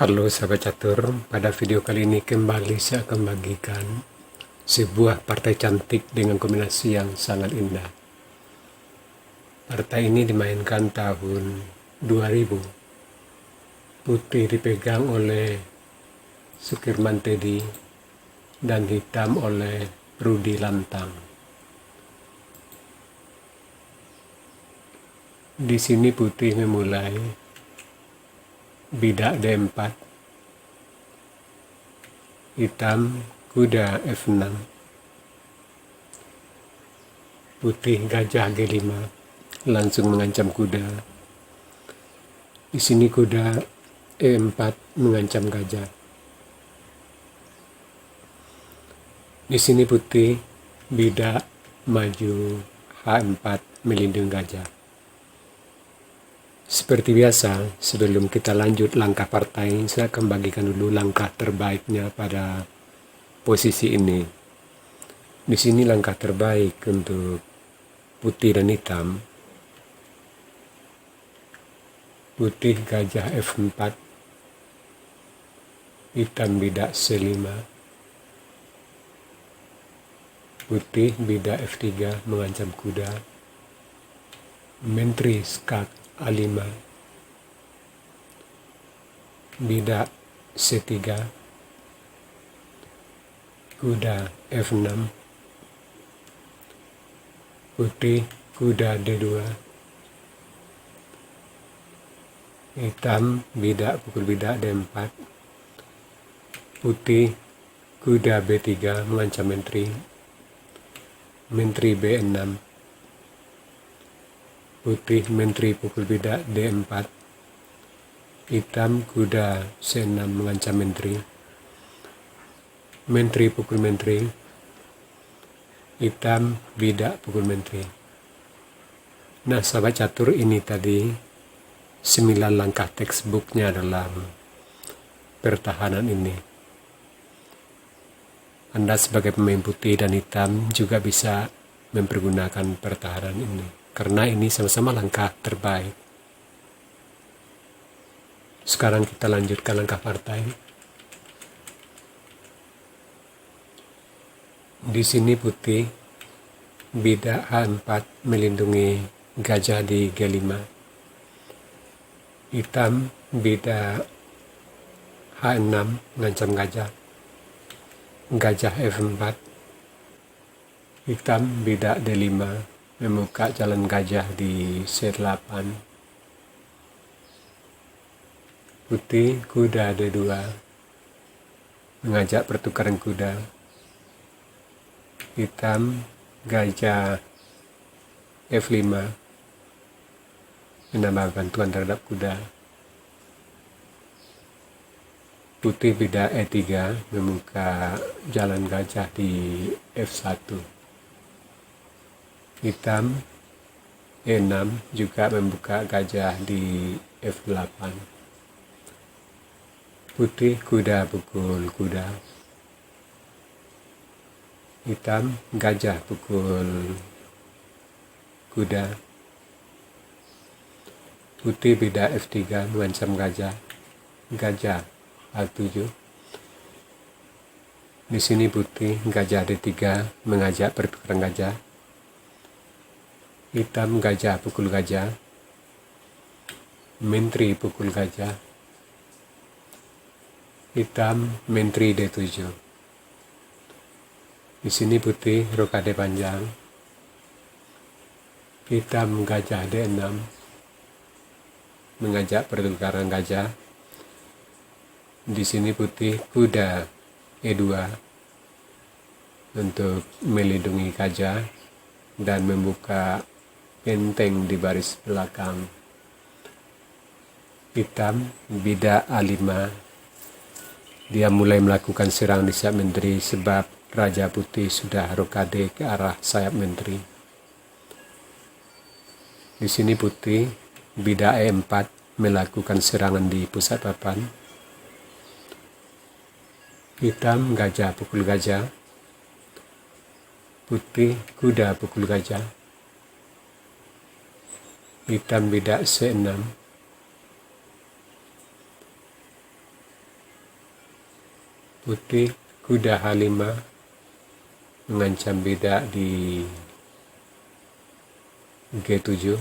Halo sahabat catur, pada video kali ini kembali saya akan bagikan sebuah partai cantik dengan kombinasi yang sangat indah. Partai ini dimainkan tahun 2000. Putih dipegang oleh Sukirman Teddy dan hitam oleh Rudi Lantang. Di sini putih memulai bidak D4, hitam kuda F6, putih gajah G5, langsung mengancam kuda. Di sini kuda E4 mengancam gajah. Di sini putih bidak maju H4 melindungi gajah. Seperti biasa, sebelum kita lanjut langkah partai, saya akan bagikan dulu langkah terbaiknya pada posisi ini. Di sini langkah terbaik untuk putih dan hitam. Putih gajah F4, hitam bidak C5, putih bidak F3 mengancam kuda, menteri skak A5, bidak C3, kuda F6, putih kuda D2, hitam bidak pukul bidak D4, putih kuda B3 mengancam menteri, menteri B6, putih menteri pukul bidak D4, hitam kuda C6 mengancam menteri, menteri pukul menteri, hitam bidak pukul menteri. Nah sahabat catur, ini tadi 9 langkah textbooknya dalam pertahanan ini. Anda sebagai pemain putih dan hitam juga bisa mempergunakan pertahanan ini, karena ini sama-sama langkah terbaik. Sekarang kita lanjutkan langkah partai. Di sini putih bidak H4 melindungi gajah di G5. Hitam bidak H6 mengancam gajah. Gajah F4. Hitam bidak D5 membuka jalan gajah di C8. Putih kuda D2 mengajak pertukaran kuda. Hitam gajah F5 menambah bantuan terhadap kuda. Putih bidak E3 membuka jalan gajah di F1. Hitam E6 juga membuka gajah di F8. Putih kuda pukul kuda. Hitam gajah pukul kuda. Putih bidak F3 mengancam gajah. Gajah A7. Di sini putih gajah D3 mengajak pertukaran gajah. Hitam gajah pukul gajah. Menteri pukul gajah. Hitam menteri D7. Di sini putih rokade panjang. Hitam gajah D6 mengajak pertukaran gajah. Di sini putih kuda E2 untuk melindungi gajah dan membuka benteng di baris belakang. Hitam bidak A5. Dia mulai melakukan serangan di sayap menteri sebab Raja Putih sudah rokade ke arah sayap menteri. Di sini putih bidak E4 melakukan serangan di pusat papan. Hitam gajah pukul gajah. Putih kuda pukul gajah. Hitam bidak C6. Putih kuda H5 mengancam bidak di G7.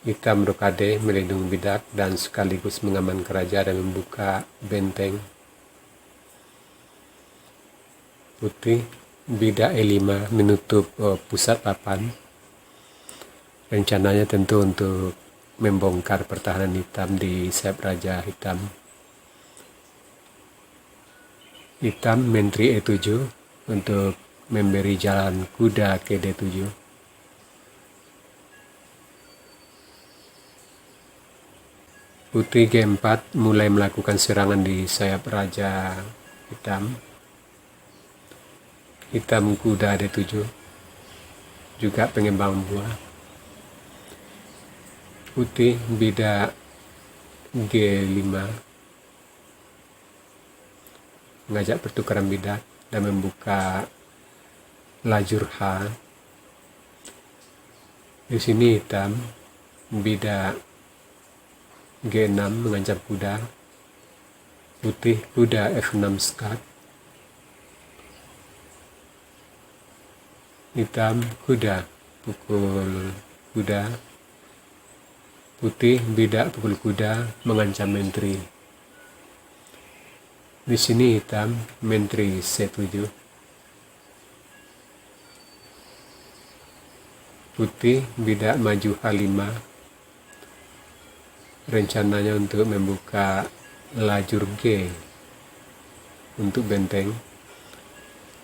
Hitam rokade melindungi bidak dan sekaligus mengamankan raja dan membuka benteng. Putih bidak E5 menutup pusat papan. Rencananya tentu untuk membongkar pertahanan hitam di sayap raja hitam. Hitam menteri E7 untuk memberi jalan kuda ke D7. Putih G4 mulai melakukan serangan di sayap raja hitam. Hitam kuda D7 juga pengembang buah. Putih bidak G5 mengajak pertukaran bidak dan membuka lajur H. Di sini hitam bidak G6 mengancam kuda. Putih kuda F6 skak. Hitam kuda pukul kuda. Putih bidak pukul kuda mengancam menteri. Di sini hitam menteri C7. Putih bidak maju H5. Rencananya untuk membuka lajur G untuk benteng.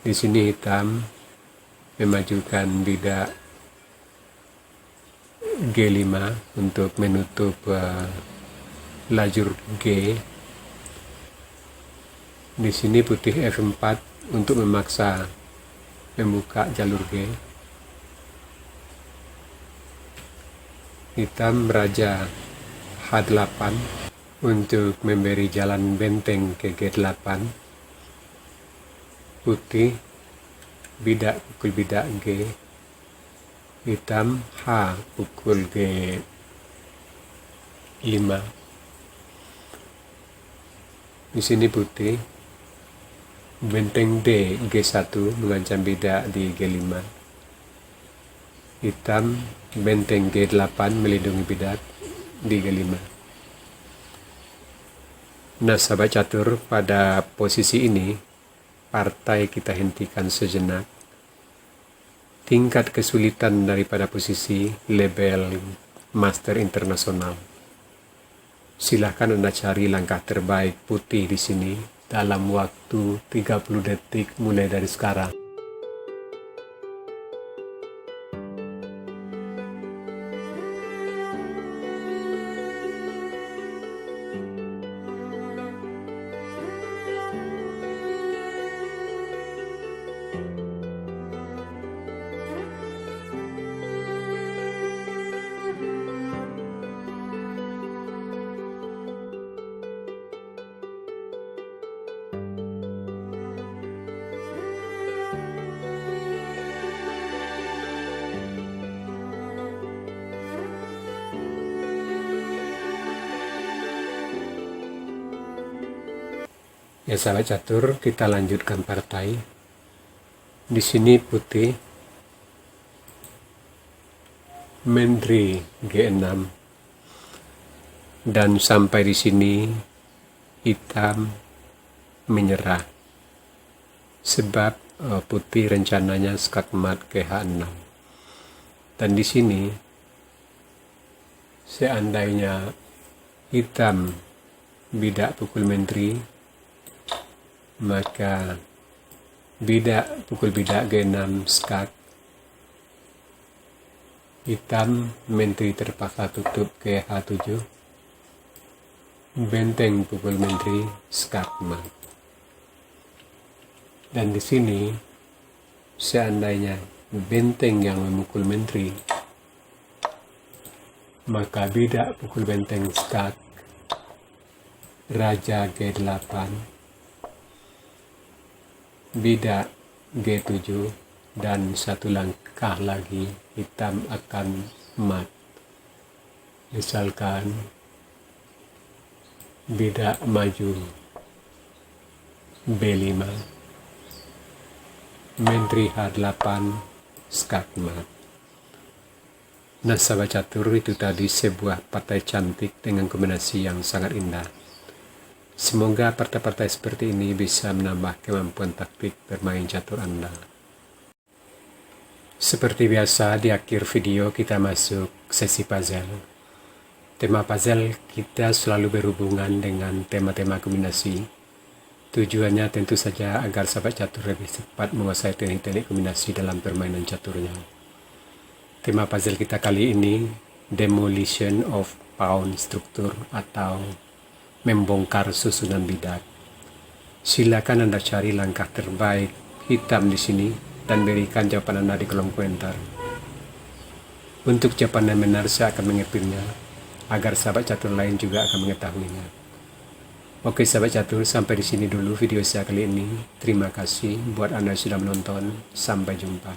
Di sini hitam memajukan bidak G5 untuk menutup lajur G. Di sini putih F4 untuk memaksa membuka jalur G. Hitam raja H8 untuk memberi jalan benteng ke G8. Putih bidak pukul bidak G. Hitam H pukul G5. Di sini putih benteng D G1 mengancam bidak di G5. Hitam benteng G8 melindungi bidak di G5. Nah, sahabat catur, pada posisi ini partai kita hentikan sejenak. Tingkat kesulitan daripada posisi label Master Internasional. Silahkan Anda cari langkah terbaik putih di sini dalam waktu 30 detik mulai dari sekarang. Ya sahabat catur, kita lanjutkan partai. Di sini putih menteri G6 dan sampai di sini hitam menyerah. Sebab putih rencananya skakmat ke H6. Dan di sini seandainya hitam bidak pukul menteri, maka bidak pukul bidak G6 skak. Hitam menteri terpaksa tutup ke H7. Benteng pukul menteri skak mat. Dan di sini seandainya benteng yang memukul menteri, maka bidak pukul benteng skak. Raja G8. Bidak G7 dan satu langkah lagi hitam akan mat. Misalkan bidak maju B5, Menteri H8, skakmat. Nah, sahabat catur, itu tadi sebuah partai cantik dengan kombinasi yang sangat indah. Semoga partai-partai seperti ini bisa menambah kemampuan taktik bermain catur Anda. Seperti biasa, di akhir video kita masuk sesi puzzle. Tema puzzle kita selalu berhubungan dengan tema-tema kombinasi. Tujuannya tentu saja agar sahabat catur lebih cepat menguasai teknik-teknik kombinasi dalam permainan caturnya. Tema puzzle kita kali ini, demolition of pawn structure atau membongkar susunan bidak. Silakan Anda cari langkah terbaik hitam di sini dan berikan jawaban Anda di kolom komentar. Untuk jawaban yang benar saya akan mengepinnya agar sahabat catur lain juga akan mengetahuinya. Oke sahabat catur, sampai di sini dulu video saya kali ini. Terima kasih buat Anda yang sudah menonton. Sampai jumpa.